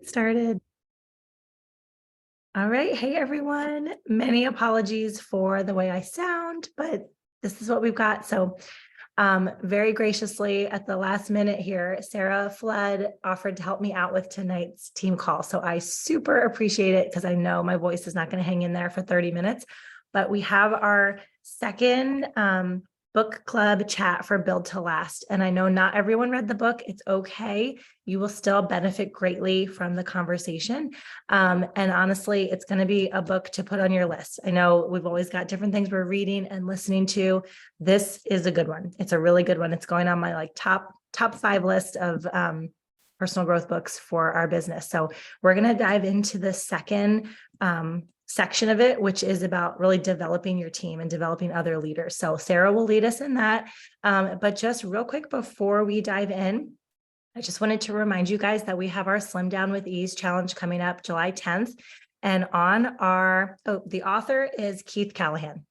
Started. All right. Hey, everyone. Many apologies for the way I sound, but this is what we've got. So, very graciously at the last minute here, Sarah Flood offered to help me out with tonight's team call. So I super appreciate it because I know my voice is not going to hang in there for 30 minutes, but we have our second book club chat for Build to Last. And I know not everyone read the book. It's okay. You will still benefit greatly from the conversation. And honestly, it's going to be a book to put on your list. I know we've always got different things we're reading and listening to. This is a good one. It's a really good one. It's going on my top 5 list of personal growth books for our business. So we're going to dive into the second section of it, which is about really developing your team and developing other leaders. So Sarah will lead us in that. But just real quick before we dive in, I just wanted to remind you guys that we have our Slim Down with Ease challenge coming up July 10th. And on the author is Keith Callahan.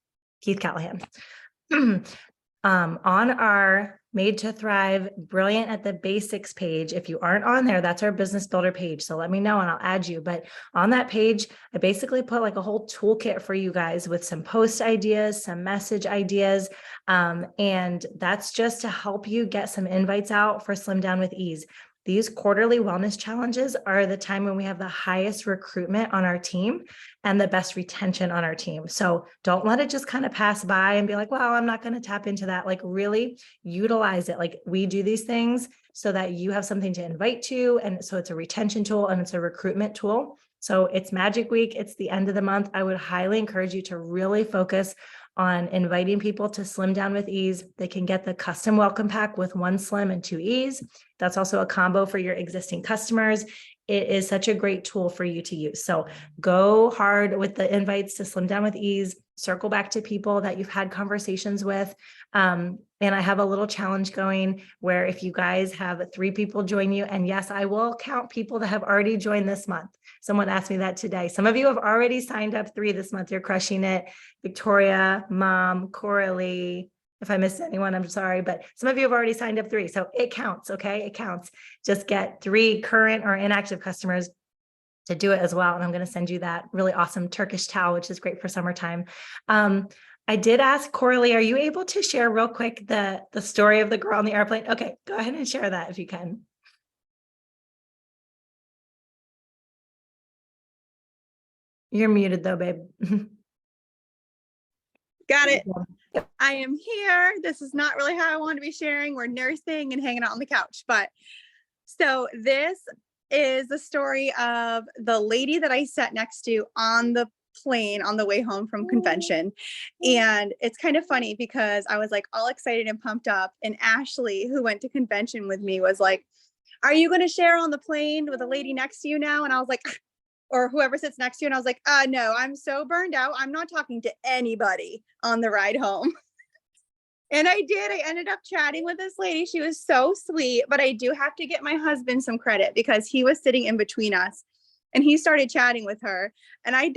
On our Made to Thrive Brilliant at the Basics page, if you aren't on there, that's our business builder page. So let me know and I'll add you. But on that page, I basically put like a whole toolkit for you guys with some post ideas, some message ideas. And that's just to help you get some invites out for Slim Down with Ease. These quarterly wellness challenges are the time when we have the highest recruitment on our team and the best retention on our team. So don't let it just kind of pass by and be like, well, I'm not going to tap into that. Like really utilize it. Like we do these things so that you have something to invite to. And so it's a retention tool and it's a recruitment tool. So it's Magic Week. It's the end of the month. I would highly encourage you to really focus on inviting people to Slim Down with Ease. They can get the custom welcome pack with 1 Slim and 2 Ease. That's also a combo for your existing customers. It is such a great tool for you to use. So go hard with the invites to Slim Down with Ease, circle back to people that you've had conversations with. And I have a little challenge going where if you guys have 3 people join you, and yes, I will count people that have already joined this month. Someone asked me that today. Some of you have already signed up 3 this month. You're crushing it. Victoria, Mom, Coralie. If I missed anyone, I'm sorry, but some of you have already signed up 3. So it counts, okay? It counts. Just get 3 current or inactive customers to do it as well. And I'm going to send you that really awesome Turkish towel, which is great for summertime. I did ask Coralie, are you able to share real quick the story of the girl on the airplane? Okay, go ahead and share that if you can. You're muted though, babe. Got it. I am here. This is not really how I want to be sharing. We're nursing and hanging out on the couch. But so this is the story of the lady that I sat next to on the plane on the way home from convention. And it's kind of funny because I was like all excited and pumped up. And Ashley, who went to convention with me, was like, are you going to share on the plane with a lady next to you now? And I was like, or whoever sits next to you. And I was like, no, I'm so burned out. I'm not talking to anybody on the ride home. And I did. I ended up chatting with this lady. She was so sweet, but I do have to get my husband some credit because he was sitting in between us and he started chatting with her. And I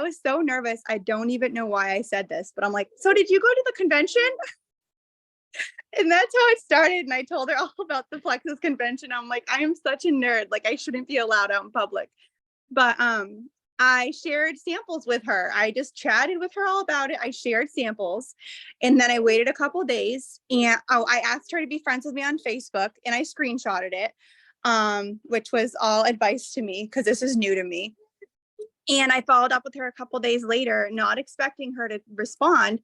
was so nervous. I don't even know why I said this, but I'm like, so did you go to the convention? And that's how it started. And I told her all about the Plexus convention. I'm like, I am such a nerd. Like I shouldn't be allowed out in public. But I shared samples with her. I just chatted with her all about it. I shared samples and then I waited a couple days and I asked her to be friends with me on Facebook and I screenshotted it, which was all advice to me because this is new to me. And I followed up with her a couple days later, not expecting her to respond.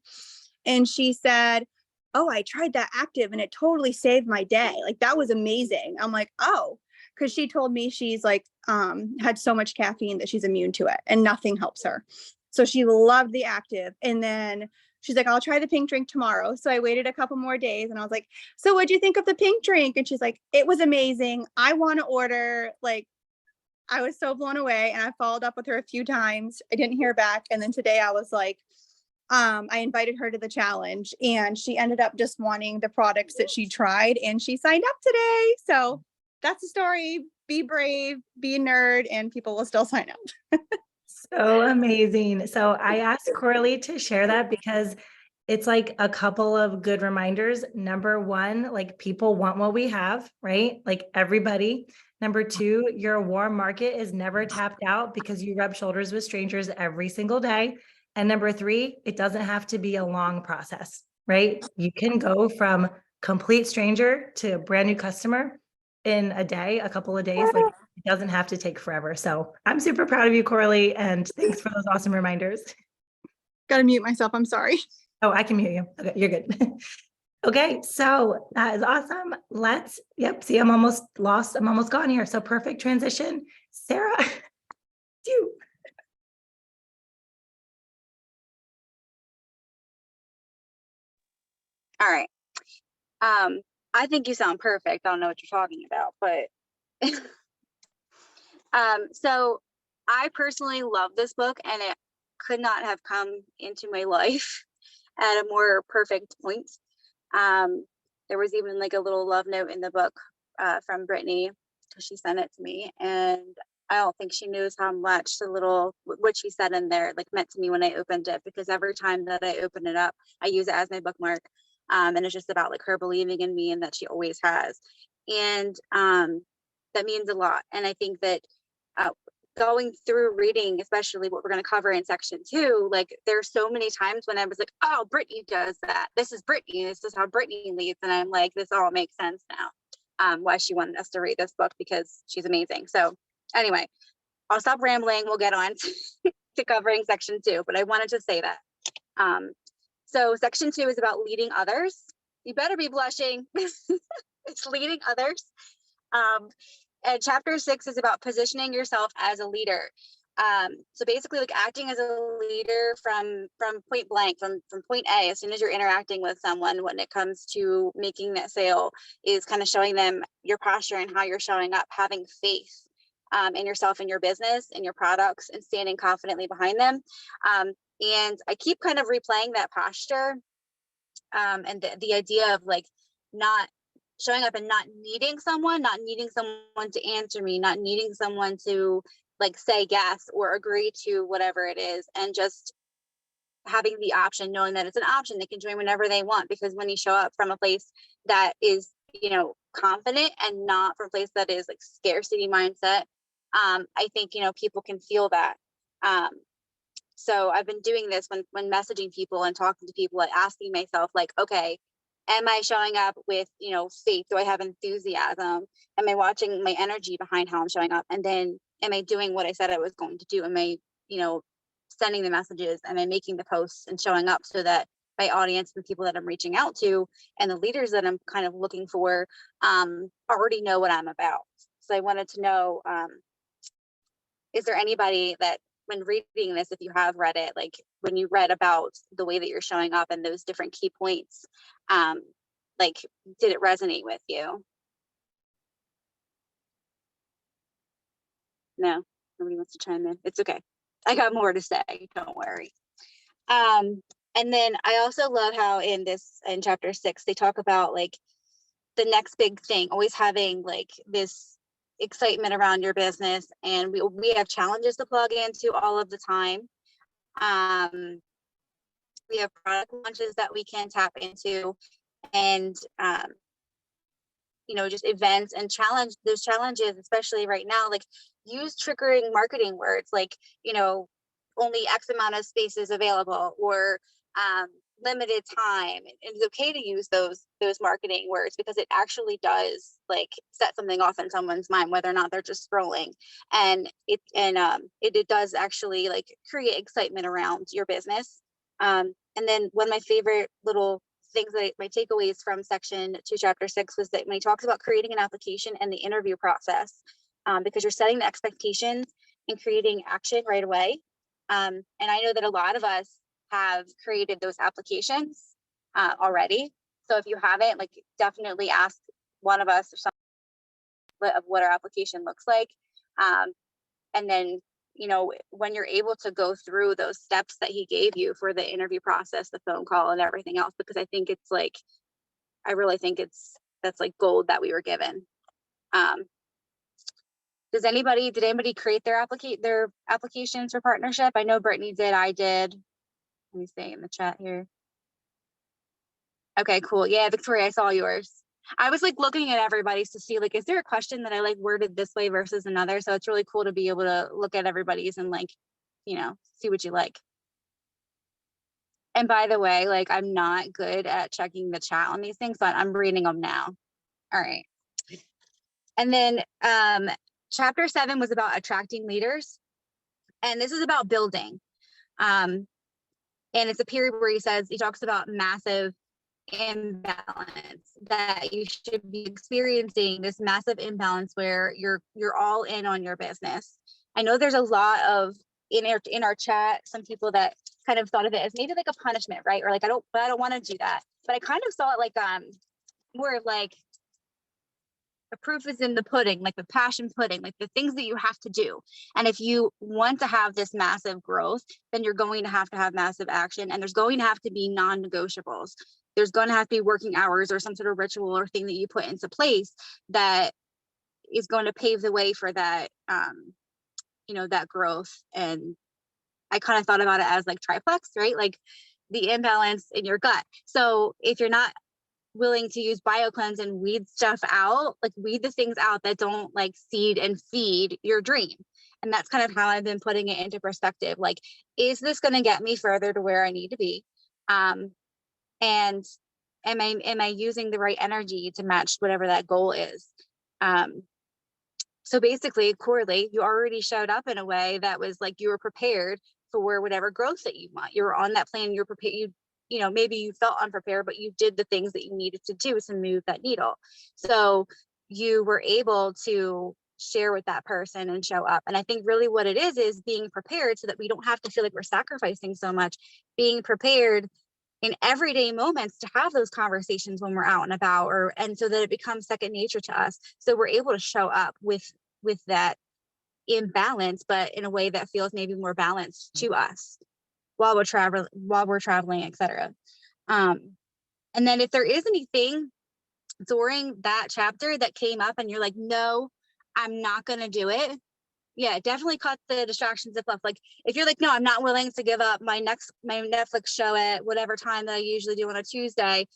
And she said, oh, I tried that active and it totally saved my day. Like that was amazing. I'm like, oh, because she told me she's like had so much caffeine that she's immune to it and nothing helps her. So she loved the active. And then she's like, I'll try the pink drink tomorrow. So I waited a couple more days and I was like, so what'd you think of the pink drink? And she's like, it was amazing. I want to order. Like, I was so blown away. And I followed up with her a few times. I didn't hear back. And then today I was like, I invited her to the challenge and she ended up just wanting the products that she tried and she signed up today. So that's the story. Be brave, be a nerd, and people will still sign up. So amazing. So I asked Coralie to share that because it's like a couple of good reminders. Number one, like people want what we have, right? Like everybody. Number two, your warm market is never tapped out because you rub shoulders with strangers every single day. And number three, it doesn't have to be a long process, right? You can go from complete stranger to a brand new customer in a day, a couple of days. Like it doesn't have to take forever. So I'm super proud of you, Coralie, and thanks for those awesome reminders. Gotta mute myself. I'm sorry. Oh, I can mute you. Okay, you're good. Okay, so that is awesome. See, I'm almost lost. I'm almost gone here. So perfect transition. Sarah, you. All right. I think you sound perfect. I don't know what you're talking about, but so I personally love this book, and it could not have come into my life at a more perfect point. There was even like a little love note in the book from Brittany, because she sent it to me, and I don't think she knows how much the little what she said in there like meant to me when I opened it, because every time that I open it up, I use it as my bookmark. And it's just about like her believing in me, and that she always has. And that means a lot. And I think that going through reading, especially what we're going to cover in section 2, like there's so many times when I was like, oh, Brittany does that. This is Brittany. This is how Brittany leads. And I'm like, this all makes sense now. Why she wanted us to read this book, because she's amazing. So anyway, I'll stop rambling. We'll get on to covering section 2, but I wanted to say that. So section 2 is about leading others. You better be blushing. It's leading others. And chapter 6 is about positioning yourself as a leader. So basically like acting as a leader from point blank, from point A, as soon as you're interacting with someone when it comes to making that sale, is kind of showing them your posture and how you're showing up, having faith in yourself and your business and your products, and standing confidently behind them. And I keep kind of replaying that posture and the idea of like not showing up and not needing someone to answer me, not needing someone to like say yes or agree to whatever it is, and just having the option, knowing that it's an option, they can join whenever they want. Because when you show up from a place that is, you know, confident, and not from a place that is like scarcity mindset, I think, you know, people can feel that. So I've been doing this when messaging people and talking to people, and asking myself like, okay, am I showing up with, you know, faith? Do I have enthusiasm? Am I watching my energy behind how I'm showing up? And then am I doing what I said I was going to do? Am I, you know, sending the messages? Am I making the posts and showing up so that my audience and people that I'm reaching out to and the leaders that I'm kind of looking for already know what I'm about? So I wanted to know, is there anybody that, when reading this, if you have read it, like when you read about the way that you're showing up and those different key points, like did it resonate with you? No, nobody wants to chime in. It's okay. I got more to say, don't worry. And then I also love how in chapter 6, they talk about like the next big thing, always having like this excitement around your business, and we have challenges to plug into all of the time. We have product launches that we can tap into, and you know, just events and those challenges, especially right now, like use triggering marketing words like, you know, only X amount of spaces available, or limited time. And it's okay to use those marketing words, because it actually does like set something off in someone's mind, whether or not they're just scrolling. And it does actually like create excitement around your business. And then one of my favorite little things that my takeaways from section 2, chapter 6, was that when he talks about creating an application and the interview process, because you're setting the expectations and creating action right away. And I know that a lot of us have created those applications already. So if you haven't, like definitely ask one of us or something of what our application looks like. And then, you know, when you're able to go through those steps that he gave you for the interview process, the phone call and everything else, because I think it's like, I really think that's like gold that we were given. Did anybody create their applications for partnership? I know Brittany did, I did. Let me see in the chat here. Okay, cool. Yeah, Victoria, I saw yours. I was like looking at everybody's to see like, is there a question that I like worded this way versus another? So it's really cool to be able to look at everybody's and like, see what you like. And by the way, like I'm not good at checking the chat on these things, but I'm reading them now. All right. And then chapter 7 was about attracting leaders. And this is about building. And it's a period where he talks about massive imbalance, that you should be experiencing this massive imbalance where you're all in on your business. I know there's a lot of in our chat, some people that kind of thought of it as maybe like a punishment, right? Or like I don't want to do that. But I kind of saw it like more of like the proof is in the pudding, like the passion pudding, like the things that you have to do. And if you want to have this massive growth, then you're going to have massive action, and there's going to have to be non-negotiables. There's going to have to be working hours or some sort of ritual or thing that you put into place that is going to pave the way for that, that growth. And I kind of thought about it as like triplex, right? Like the imbalance in your gut. So if you're not willing to use BioCleanse and weed stuff out, like weed the things out that don't like seed and feed your dream. And that's kind of how I've been putting it into perspective. Like, is this going to get me further to where I need to be? And am I using the right energy to match whatever that goal is? So basically, Corley, you already showed up in a way that was like you were prepared for whatever growth that you want. You were on that plan. You're prepared. Maybe you felt unprepared, but you did the things that you needed to do to move that needle. So you were able to share with that person and show up. And I think really what it is being prepared so that we don't have to feel like we're sacrificing so much, being prepared in everyday moments to have those conversations when we're out and about, and so that it becomes second nature to us. So we're able to show up with that imbalance, but in a way that feels maybe more balanced to us while we're traveling, etc. And then if there is anything during that chapter that came up and you're like, no, I'm not going to do it. Yeah, definitely cut the distractions if left. Like if you're like, no, I'm not willing to give up my Netflix show at whatever time that I usually do on a Tuesday,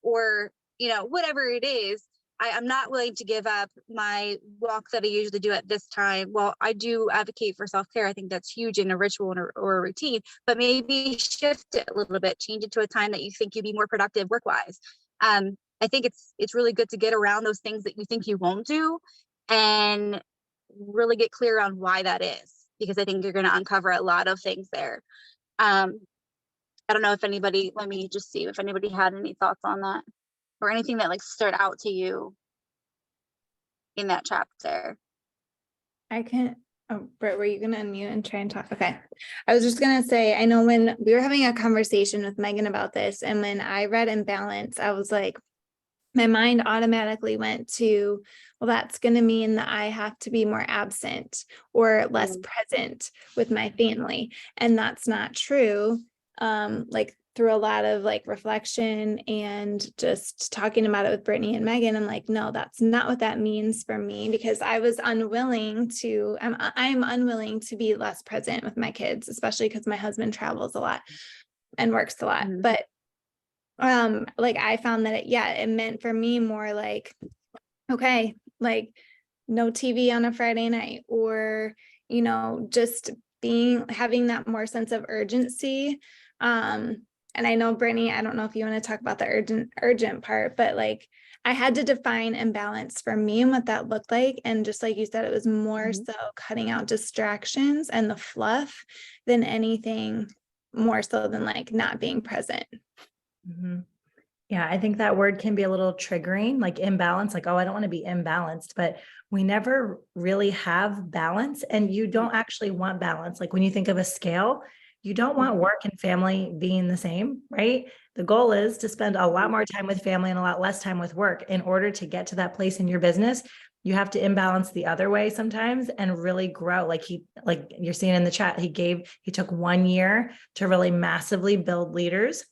or whatever it is, I'm not willing to give up my walk that I usually do at this time. Well, I do advocate for self-care. I think that's huge in a ritual or a routine, but maybe shift it a little bit, change it to a time that you think you'd be more productive work-wise. I think it's really good to get around those things that you think you won't do and really get clear on why that is, because I think you're going to uncover a lot of things there. I don't know if anybody, let me just see if anybody had any thoughts on that or anything that like stood out to you in that chapter. I can, Britt, were you going to unmute and try and talk? Okay. I was just going to say, I know when we were having a conversation with Megan about this, and when I read imbalance, I was like, my mind automatically went to, well, that's going to mean that I have to be more absent or less present with my family. And that's not true. Like through a lot of like reflection and just talking about it with Brittany and Megan, I'm like, no, that's not what that means for me, because I was unwilling to, I'm unwilling to be less present with my kids, especially because my husband travels a lot and works a lot. But like I found that it meant for me more like, okay, like no TV on a Friday night, or, just having that more sense of urgency. And I know, Brittany, I don't know if you want to talk about the urgent part, but like I had to define imbalance for me and what that looked like. And just like you said, it was more so cutting out distractions and the fluff than anything, more so than like not being present. Mm-hmm. Yeah, I think that word can be a little triggering, like imbalance, like, oh, I don't want to be imbalanced, but we never really have balance, and you don't actually want balance. Like when you think of a scale, you don't want work and family being the same, right? The goal is to spend a lot more time with family and a lot less time with work. In order to get to that place in your business, you have to imbalance the other way sometimes and really grow. Like you're seeing in the chat, he took 1 year to really massively build leaders.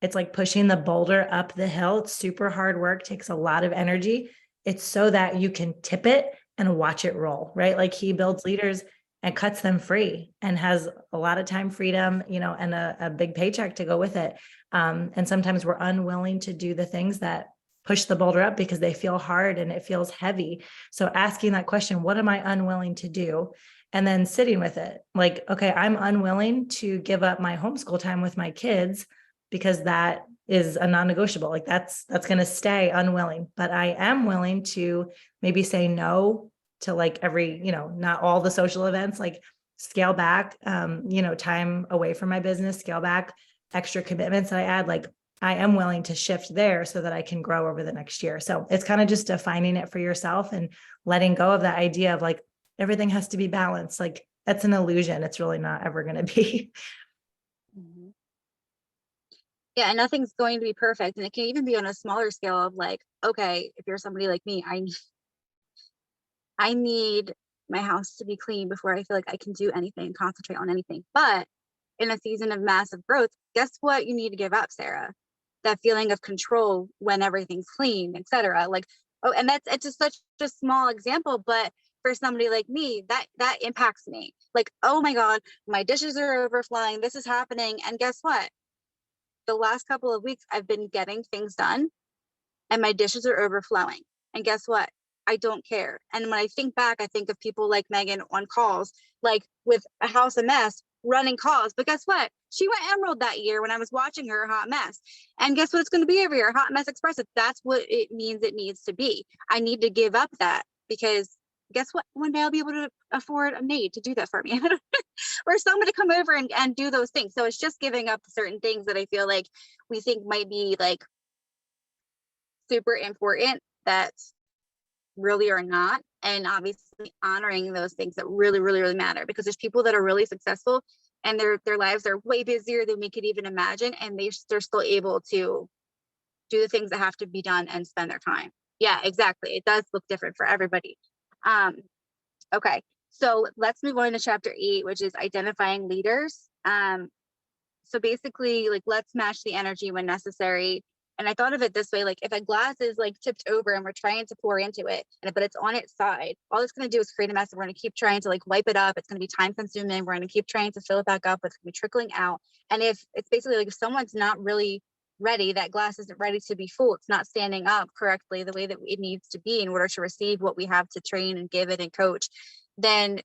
It's like pushing the boulder up the hill. It's super hard work, takes a lot of energy. It's so that you can tip it and watch it roll, right? Like he builds leaders and cuts them free and has a lot of time freedom, and a big paycheck to go with it. And sometimes we're unwilling to do the things that push the boulder up because they feel hard and it feels heavy. So asking that question, what am I unwilling to do? And then sitting with it, like, okay, I'm unwilling to give up my homeschool time with my kids because that is a non-negotiable. Like that's going to stay unwilling, but I am willing to maybe say no to like every, not all the social events, like scale back, time away from my business, scale back extra commitments that I add. Like I am willing to shift there so that I can grow over the next year. So it's kind of just defining it for yourself and letting go of that idea of like, everything has to be balanced. Like that's an illusion. It's really not ever going to be. Yeah, and nothing's going to be perfect. And it can even be on a smaller scale of like, okay, if you're somebody like me, I need my house to be clean before I feel like I can do anything, concentrate on anything. But in a season of massive growth, guess what you need to give up, Sarah? That feeling of control when everything's clean, etc. Like, oh, and it's just such a small example, but for somebody like me, that impacts me. Like, oh my God, my dishes are overflowing. This is happening. And guess what? The last couple of weeks, I've been getting things done and my dishes are overflowing. And guess what? I don't care. And when I think back, I think of people like Megan on calls, like with a house a mess, running calls. But guess what? She went Emerald that year when I was watching her hot mess. And guess what it's going to be every year? Hot Mess Express. That's what it means it needs to be. I need to give up that because guess what? One day I'll be able to afford a maid to do that for me or someone to come over and do those things. So it's just giving up certain things that I feel like we think might be like super important that really are not. And obviously honoring those things that really, really, really matter, because there's people that are really successful and their lives are way busier than we could even imagine. And they're still able to do the things that have to be done and spend their time. Yeah, exactly. It does look different for everybody. Okay, so let's move on to chapter 8, which is identifying leaders. So basically, like, let's match the energy when necessary. And I thought of it this way, like if a glass is like tipped over and we're trying to pour into it, but it's on its side, all it's going to do is create a mess. And we're going to keep trying to like wipe it up. It's going to be time consuming. We're going to keep trying to fill it back up. It's going to be trickling out. And if it's basically like if someone's not really ready, that glass isn't ready to be full, it's not standing up correctly the way that it needs to be in order to receive what we have to train and give it and coach, then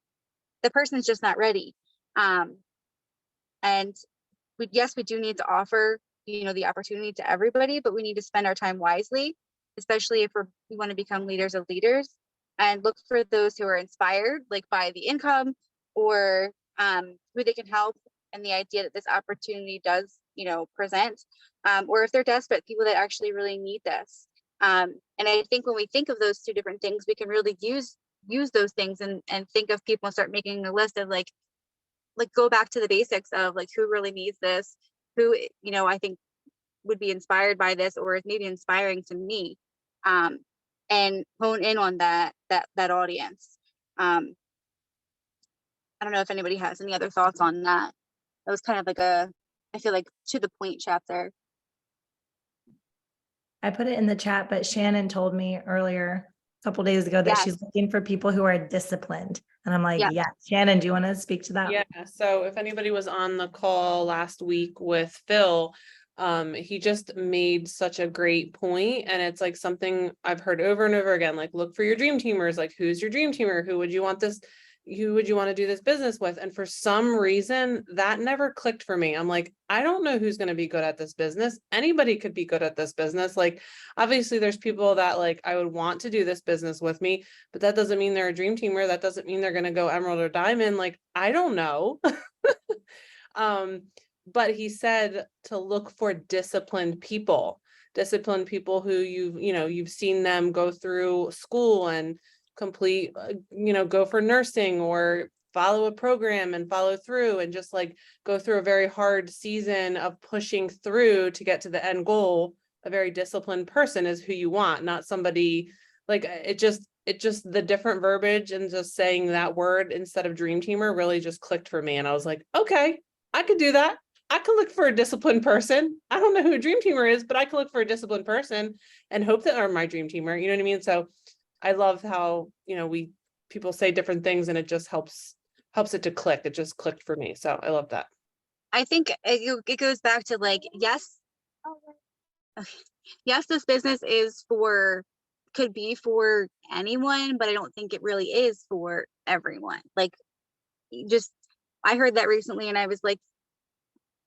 the person's just not ready. And yes, we do need to offer, the opportunity to everybody, but we need to spend our time wisely, especially if we want to become leaders of leaders, and look for those who are inspired, like by the income or who they can help, and the idea that this opportunity does, present, or if they're desperate, people that actually really need this. And I think when we think of those two different things, we can really use those things and think of people and start making a list of like go back to the basics of like who really needs this, who, I think would be inspired by this or is maybe inspiring to me, and hone in on that audience. I don't know if anybody has any other thoughts on that. That was kind of like I feel like to the point chapter. I put it in the chat, but Shannon told me earlier, a couple days ago, that Yes. she's looking for people who are disciplined. And I'm like, Yeah. yeah, Shannon, do you want to speak to that? Yeah, so if anybody was on the call last week with Phil, he just made such a great point, and it's like something I've heard over and over again, like look for your dream teamers, like who's your dream teamer, who would you want to do this business with? And for some reason that never clicked for me. I'm like, I don't know who's going to be good at this business. Anybody could be good at this business. Like obviously there's people that like I would want to do this business with me, but that doesn't mean they're a dream teamer. That doesn't mean they're going to go Emerald or Diamond. Like I don't know. But he said to look for disciplined people who you've seen them go through school and complete, go for nursing or follow a program and follow through and just like go through a very hard season of pushing through to get to the end goal. A very disciplined person is who you want, not somebody like it just the different verbiage and just saying that word instead of dream teamer really just clicked for me. And I was like, okay, I could do that. I can look for a disciplined person. I don't know who a dream teamer is, but I can look for a disciplined person and hope that are my dream teamer. You know what I mean? So I love how, people say different things and it just helps it to click. It just clicked for me. So I love that. I think it goes back to like, yes. yes, this business could be for anyone, but I don't think it really is for everyone. Like, I heard that recently and I was like,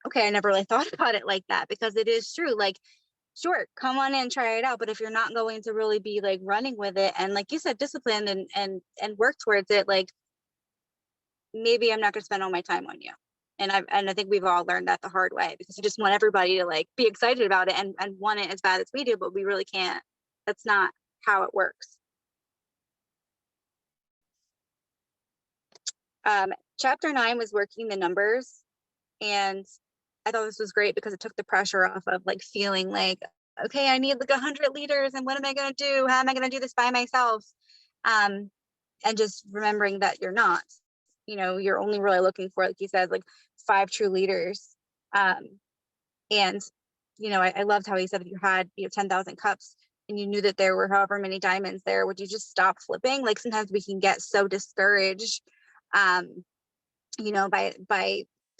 okay, I never really thought about it like that, because it is true. Like, sure, come on in, try it out. But if you're not going to really be like running with it and, like you said, disciplined and work towards it, like, maybe I'm not going to spend all my time on you. And I think we've all learned that the hard way, because you just want everybody to like be excited about it and want it as bad as we do, but we really can't. That's not how it works. Chapter 9 was working the numbers, and I thought this was great because it took the pressure off of like feeling like, okay, I need like 100 leaders, and what am I going to do? How am I going to do this by myself? And just remembering that you're not. You're only really looking for, like you said, like 5 true leaders. And I loved how he said, if you had 10,000 cups and you knew that there were however many diamonds there, would you just stop flipping? Like, sometimes we can get so discouraged, by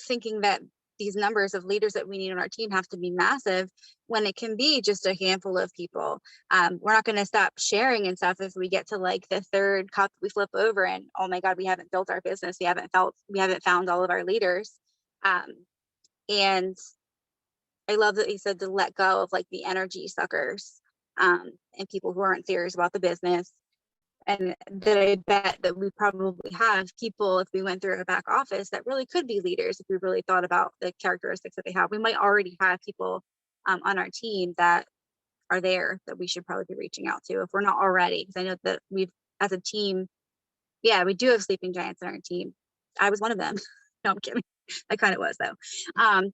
thinking that these numbers of leaders that we need on our team have to be massive, when it can be just a handful of people. We're not going to stop sharing and stuff if we get to like the 3rd cup we flip over and, oh my God, we haven't built our business. We haven't found all of our leaders. And I love that he said to let go of like the energy suckers, and people who aren't serious about the business. And that I bet that we probably have people, if we went through a back office, that really could be leaders if we really thought about the characteristics that they have. We might already have people on our team that are there that we should probably be reaching out to if we're not already. Because I know that as a team, we do have sleeping giants on our team. I was one of them. No, I'm kidding. I kind of was though. I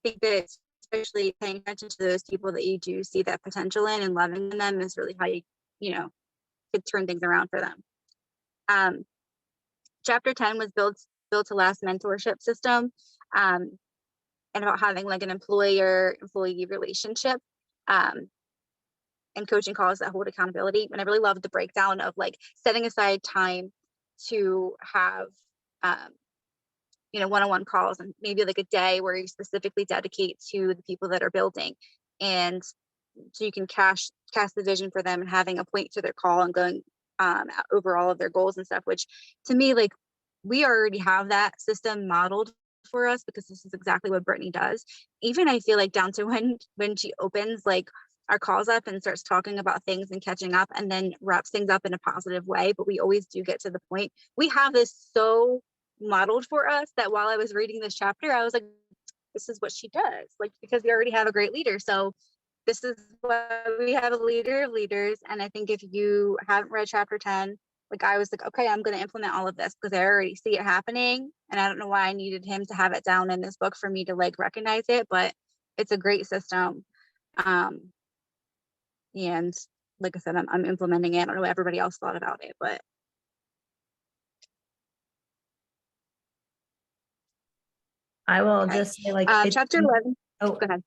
think that especially paying attention to those people that you do see that potential in and loving them is really how you could turn things around for them. Chapter 10 was built to last mentorship system, and about having like an employee relationship, and coaching calls that hold accountability. And I really loved the breakdown of like setting aside time to have one-on-one calls, and maybe like a day where you specifically dedicate to the people that are building, and so you can cast the vision for them and having a point to their call and going over all of their goals and stuff, which to me, like, we already have that system modeled for us, because this is exactly what Brittany does. Even I feel like down to when she opens like our calls up and starts talking about things and catching up, and then wraps things up in a positive way, but we always do get to the point. We have this so modeled for us that while I was reading this chapter, I was like, this is what she does, like, because we already have a great leader. So this is why we have a leader of leaders. And I think if you haven't read chapter 10, like, I was like, okay, I'm going to implement all of this because I already see it happening. And I don't know why I needed him to have it down in this book for me to like recognize it, but it's a great system. And like I said, I'm implementing it. I don't know what everybody else thought about it, but I will okay. just say, like, Chapter 11. Oh, go ahead.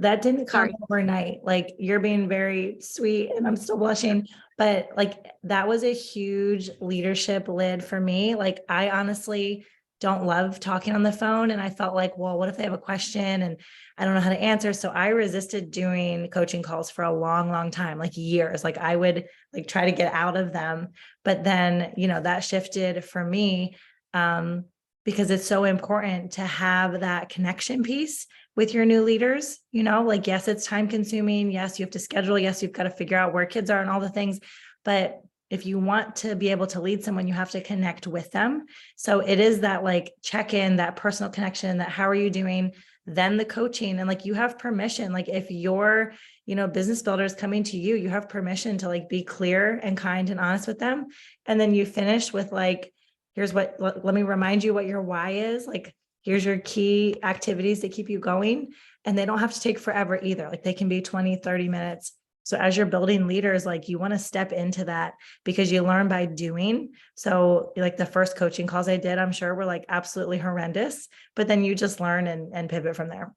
That didn't come Sorry. overnight. Like, you're being very sweet and I'm still blushing, but like, that was a huge leadership lid for me. Like, I honestly don't love talking on the phone. And I felt like, well, what if they have a question and I don't know how to answer? So I resisted doing coaching calls for a long, long time, like years. Like, I would like try to get out of them. But then, that shifted for me, because it's so important to have that connection piece with your new leaders. Like, yes, it's time consuming. Yes, you have to schedule. Yes, you've got to figure out where kids are and all the things. But if you want to be able to lead someone, you have to connect with them. So it is that like check in, that personal connection, that how are you doing? Then the coaching, and like, you have permission. Like, if your, business builder is coming to you, you have permission to like be clear and kind and honest with them. And then you finish with like, here's what, let me remind you what your why is. Like, here's your key activities that keep you going. And they don't have to take forever either. Like, they can be 20, 30 minutes. So as you're building leaders, like, you want to step into that because you learn by doing. So like the first coaching calls I did, I'm sure were like absolutely horrendous, but then you just learn and pivot from there.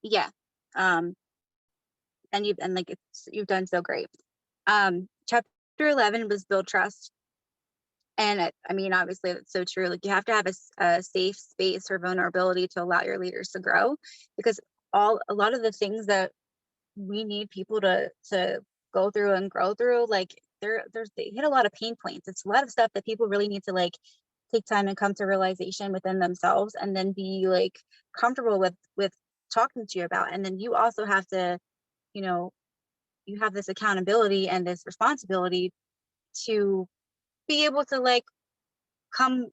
Yeah. And you've done so great. Chapter 11 was build trust. And I mean, obviously that's so true. Like you have to have a safe space for vulnerability to allow your leaders to grow, because a lot of the things that we need people to go through and grow through, like they hit a lot of pain points. It's a lot of stuff that people really need to like take time and come to realization within themselves, and then be like comfortable with talking to you about. And then you also have to, you know, you have this accountability and this responsibility to be able to like come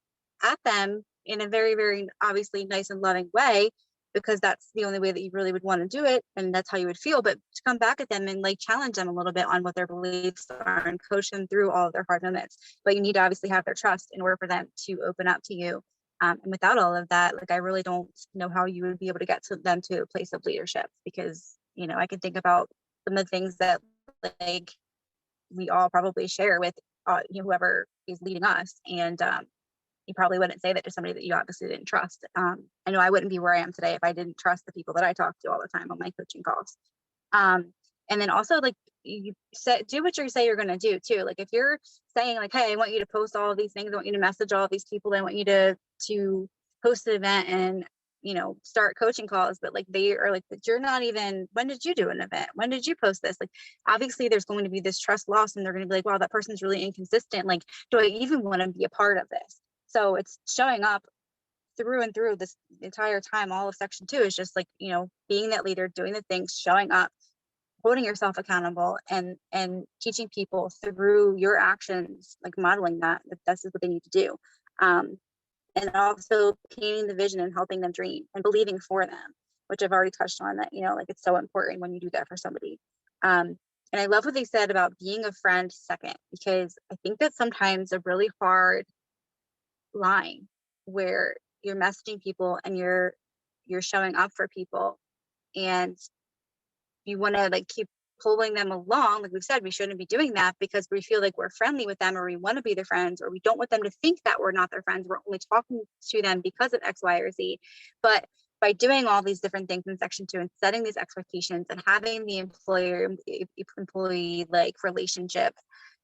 at them in a very, very obviously nice and loving way, because that's the only way that you really would want to do it, and that's how you would feel. But to come back at them and like challenge them a little bit on what their beliefs are and coach them through all of their hard moments. But you need to obviously have their trust in order for them to open up to you. And without all of that, like I really don't know how you would be able to get to them to a place of leadership, because you know I can think about some of the things that like we all probably share with you know, whoever is leading us, and you probably wouldn't say that to somebody that you obviously didn't trust. I know I wouldn't be where I am today if I didn't trust the people that I talk to all the time on my coaching calls. And then also like you do what you say you're going to do too. Like if you're saying like, hey, I want you to post all of these things, I want you to message all of these people, I want you to host an event and you know start coaching calls, but like they are like, but you're not even, when did you do an event, when did you post this? Like obviously there's going to be this trust loss, and they're going to be like, wow, that person's really inconsistent, like do I even want to be a part of this? So it's showing up through and through this entire time. All of section 2 is just like, you know, being that leader, doing the things, showing up, holding yourself accountable, and teaching people through your actions, like modeling that this is what they need to do. And also painting the vision and helping them dream and believing for them, which I've already touched on, that, you know, like it's so important when you do that for somebody. And I love what they said about being a friend second, because I think that's sometimes a really hard line where you're messaging people and you're showing up for people, and you want to like keep pulling them along. Like we've said, we shouldn't be doing that because we feel like we're friendly with them, or we want to be their friends, or we don't want them to think that we're not their friends, we're only talking to them because of X, Y, or Z. But by doing all these different things in section 2 and setting these expectations and having the employee like relationship,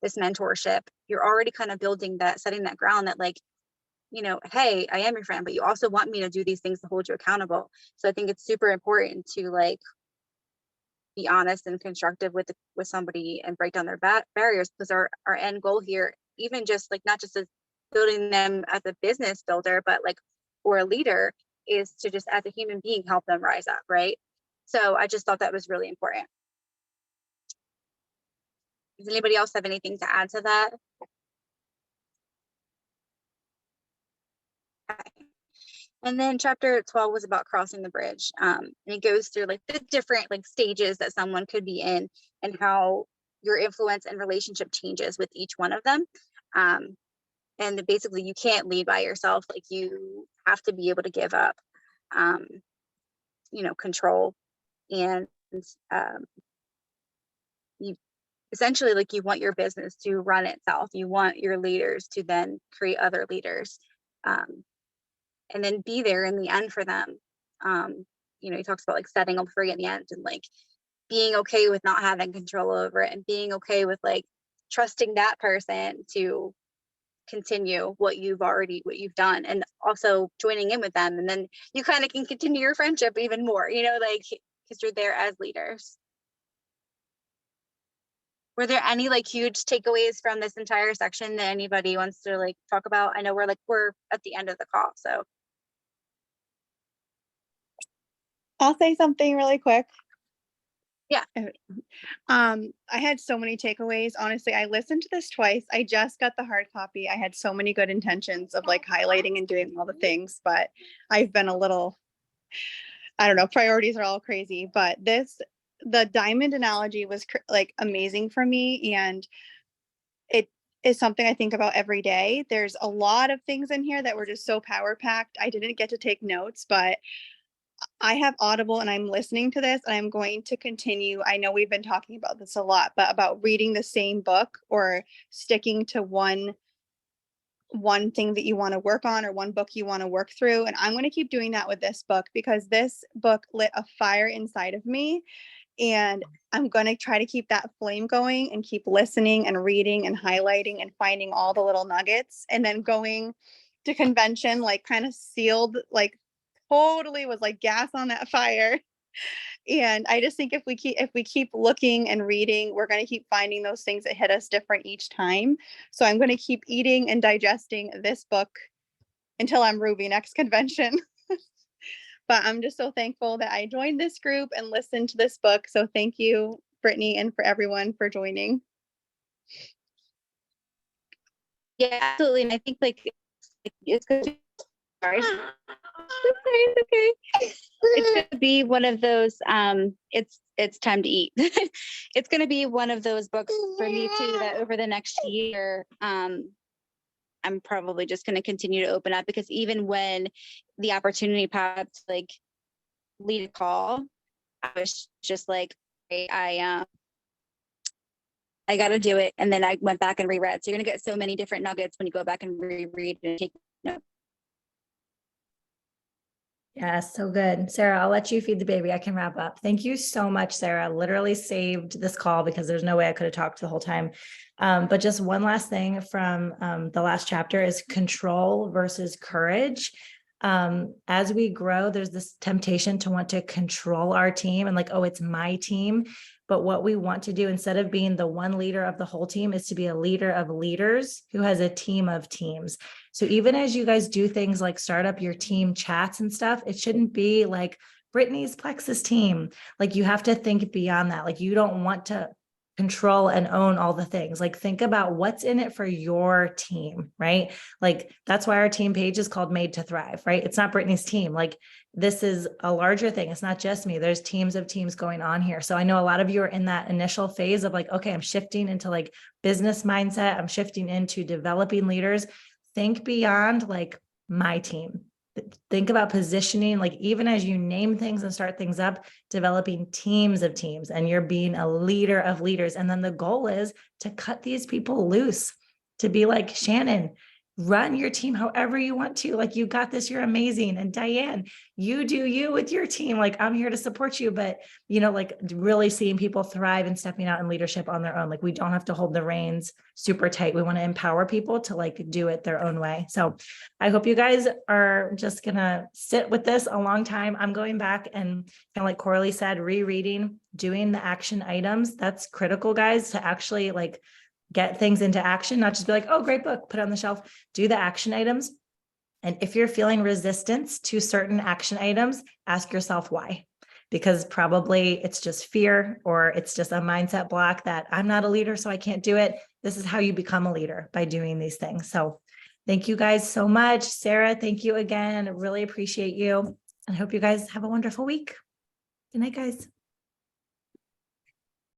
this mentorship, you're already kind of building that, setting that ground that like, you know, hey, I am your friend, but you also want me to do these things to hold you accountable. So I think it's super important to like be honest and constructive with somebody and break down their barriers, because our end goal here, even just like not just as building them as a business builder, but like or a leader, is to just as a human being help them rise up, right? So I just thought that was really important. Does anybody else have anything to add to that? Okay. And then chapter 12 was about crossing the bridge. And it goes through like the different like stages that someone could be in, and how your influence and relationship changes with each one of them. And basically you can't lead by yourself. Like you have to be able to give up, you know, control, and you essentially like you want your business to run itself. You want your leaders to then create other leaders. And then be there in the end for them. You know, he talks about like setting them free in the end, and like being okay with not having control over it, and being okay with like trusting that person to continue what you've done, and also joining in with them. And then you kind of can continue your friendship even more, you know, like because you're there as leaders. Were there any like huge takeaways from this entire section that anybody wants to like talk about? I know we're at the end of the call, so. I'll say something really quick. Yeah. I had so many takeaways. Honestly, I listened to this twice. I just got the hard copy. I had so many good intentions of like highlighting and doing all the things, but I've been a little, I don't know, priorities are all crazy. But the diamond analogy was like amazing for me. And it is something I think about every day. There's a lot of things in here that were just so power packed. I didn't get to take notes, but I have Audible and I'm listening to this, and I'm going to continue. I know we've been talking about this a lot, but about reading the same book or sticking to one thing that you want to work on, or one book you want to work through. And I'm going to keep doing that with this book, because this book lit a fire inside of me. And I'm going to try to keep that flame going and keep listening and reading and highlighting and finding all the little nuggets, and then going to convention, like kind of sealed, like totally was like gas on that fire. And I just think if we keep looking and reading, we're going to keep finding those things that hit us different each time. So I'm going to keep eating and digesting this book until I'm Ruby next convention. But I'm just so thankful that I joined this group and listened to this book. So thank you, Brittany, and for everyone for joining. Yeah, absolutely. And I think like it's going to sorry. It's okay. It's going to be one of those, it's time to eat. It's going to be one of those books for me too, that over the next year, I'm probably just going to continue to open up, because even when the opportunity popped, like lead a call, I was just like, I got to do it. And then I went back and reread. So you're going to get so many different nuggets when you go back and reread and take notes. Yeah, so good. Sarah, I'll let you feed the baby. I can wrap up. Thank you so much, Sarah. Literally saved this call because there's no way I could have talked the whole time. But just one last thing from the last chapter is control versus courage. As we grow, there's this temptation to want to control our team and like, oh, it's my team. But what we want to do instead of being the one leader of the whole team is to be a leader of leaders who has a team of teams. So even as you guys do things like start up your team chats and stuff, it shouldn't be like Brittany's Plexus team. Like you have to think beyond that. Like you don't want to control and own all the things. Like think about what's in it for your team, right? Like that's why our team page is called Made to Thrive, right? It's not Brittany's team. Like this is a larger thing. It's not just me. There's teams of teams going on here. So I know a lot of you are in that initial phase of like, okay, I'm shifting into like business mindset. I'm shifting into developing leaders. Think beyond like my team. Think about positioning, like even as you name things and start things up, developing teams of teams, and you're being a leader of leaders. And then the goal is to cut these people loose, to be like, Shannon, run your team however you want to. Like you got this, you're amazing. And Diane, you do you with your team. Like I'm here to support you, but like really seeing people thrive and stepping out in leadership on their own. Like we don't have to hold the reins super tight. We want to empower people to like do it their own way. So I hope you guys are just gonna sit with this a long time. I'm going back and kind of like Coralie said, rereading, doing the action items. That's critical, guys, to actually like get things into action, not just be like, oh, great book, put it on the shelf, do the action items. And if you're feeling resistance to certain action items, ask yourself why, because probably it's just fear, or it's just a mindset block that I'm not a leader, so I can't do it. This is how you become a leader, by doing these things. So thank you guys so much. Sarah, thank you again. I really appreciate you. And I hope you guys have a wonderful week. Good night, guys.